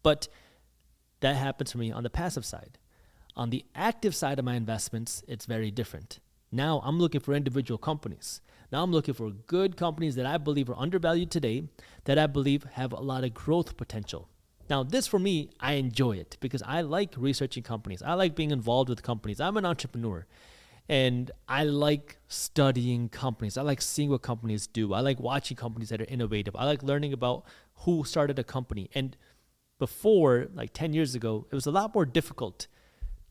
But that happens for me on the passive side. On the active side of my investments, it's very different. Now I'm looking for individual companies. Now I'm looking for good companies that I believe are undervalued today, that I believe have a lot of growth potential. Now this for me, I enjoy it because I like researching companies. I like being involved with companies. I'm an entrepreneur and I like studying companies. I like seeing what companies do. I like watching companies that are innovative. I like learning about who started a company. And before, like 10 years ago, it was a lot more difficult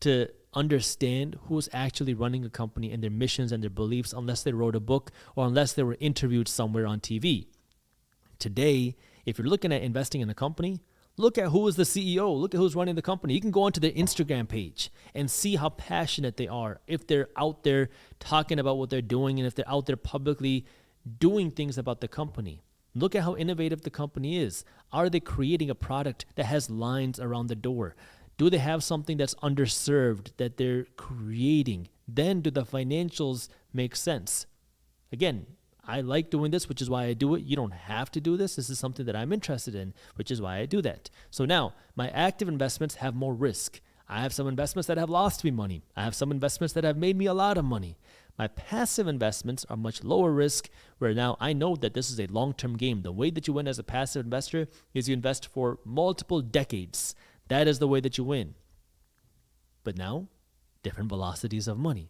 to understand who's actually running a company and their missions and their beliefs unless they wrote a book or unless they were interviewed somewhere on TV. Today, if you're looking at investing in a company, look at who is the CEO. Look at who's running the company. You can go onto their Instagram page and see how passionate they are. If they're out there talking about what they're doing and if they're out there publicly doing things about the company. Look at how innovative the company is. Are they creating a product that has lines around the door? Do they have something that's underserved that they're creating? Then do the financials make sense? Again, I like doing this, which is why I do it. You don't have to do this. This is something that I'm interested in, which is why I do that. So now my active investments have more risk. I have some investments that have lost me money. I have some investments that have made me a lot of money. My passive investments are much lower risk, where now I know that this is a long-term game. The way that you win as a passive investor is you invest for multiple decades. That is the way that you win. But now, different velocities of money.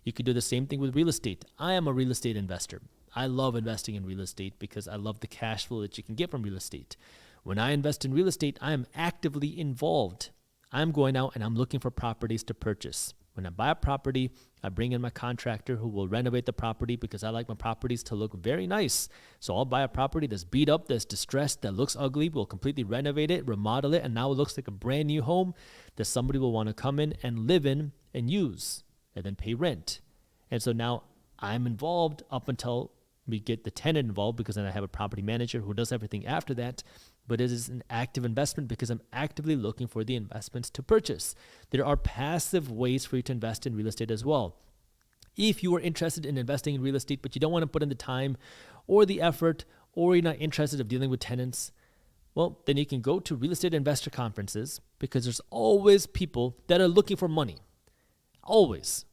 You could do the same thing with real estate. I am a real estate investor. I love investing in real estate because I love the cash flow that you can get from real estate. When I invest in real estate, I am actively involved. I'm going out and I'm looking for properties to purchase. When I buy a property, I bring in my contractor who will renovate the property because I like my properties to look very nice. So I'll buy a property that's beat up, that's distressed, that looks ugly. We'll completely renovate it, remodel it, and now it looks like a brand new home that somebody will want to come in and live in and use and then pay rent. And so now I'm involved up until we get the tenant involved, because then I have a property manager who does everything after that. But it is an active investment because I'm actively looking for the investments to purchase. There are passive ways for you to invest in real estate as well. If you are interested in investing in real estate, but you don't want to put in the time or the effort, or you're not interested in dealing with tenants, well, then you can go to real estate investor conferences, because there's always people that are looking for money. Always.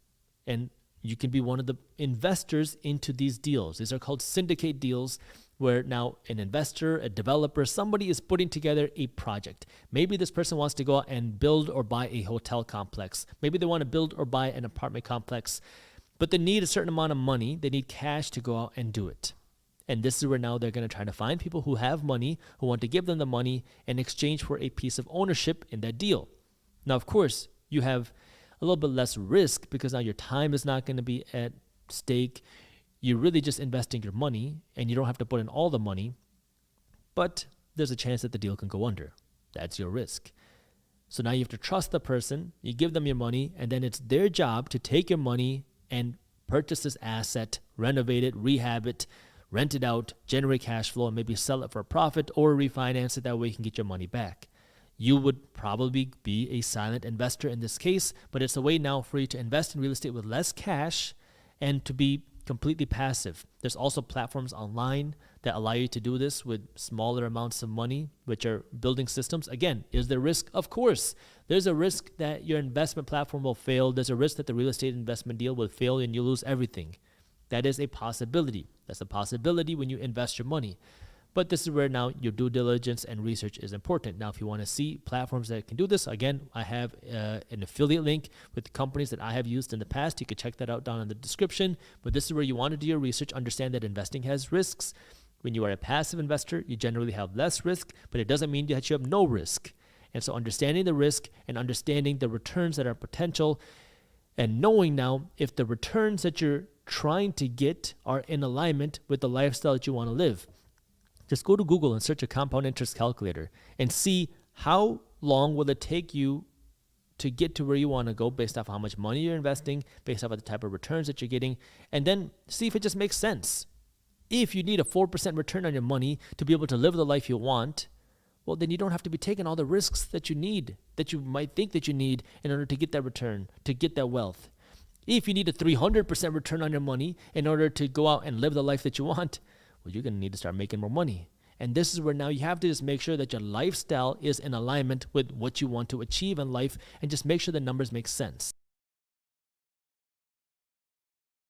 And you can be one of the investors into these deals. These are called syndicate deals, where now an investor, a developer, somebody is putting together a project. Maybe this person wants to go out and build or buy a hotel complex. Maybe they want to build or buy an apartment complex, but they need a certain amount of money. They need cash to go out and do it. And this is where now they're going to try to find people who have money, who want to give them the money in exchange for a piece of ownership in that deal. Now, of course, you have a little bit less risk because now your time is not going to be at stake. You're really just investing your money and you don't have to put in all the money, but there's a chance that the deal can go under. That's your risk. So now you have to trust the person, you give them your money, and then it's their job to take your money and purchase this asset, renovate it, rehab it, rent it out, generate cash flow, and maybe sell it for a profit or refinance it. That way you can get your money back. You would probably be a silent investor in this case, but it's a way now for you to invest in real estate with less cash and to be completely passive. There's also platforms online that allow you to do this with smaller amounts of money, which are building systems. Again, is there risk? Of course. There's a risk that your investment platform will fail. There's a risk that the real estate investment deal will fail and you lose everything. That is a possibility. That's a possibility when you invest your money. But this is where now your due diligence and research is important. Now, if you want to see platforms that can do this, again, I have an affiliate link with companies that I have used in the past. You can check that out down in the description. But this is where you want to do your research, understand that investing has risks. When you are a passive investor, you generally have less risk, but it doesn't mean that you have no risk. And so understanding the risk and understanding the returns that are potential, and knowing now if the returns that you're trying to get are in alignment with the lifestyle that you want to live. Just go to Google and search a compound interest calculator and see how long will it take you to get to where you want to go based off how much money you're investing, based off of the type of returns that you're getting, and then see if it just makes sense. If you need a 4% return on your money to be able to live the life you want, well, then you don't have to be taking all the risks that you need, that you might think that you need in order to get that return, to get that wealth. If you need a 300% return on your money in order to go out and live the life that you want, well, you're going to need to start making more money. And this is where now you have to just make sure that your lifestyle is in alignment with what you want to achieve in life, and just make sure the numbers make sense.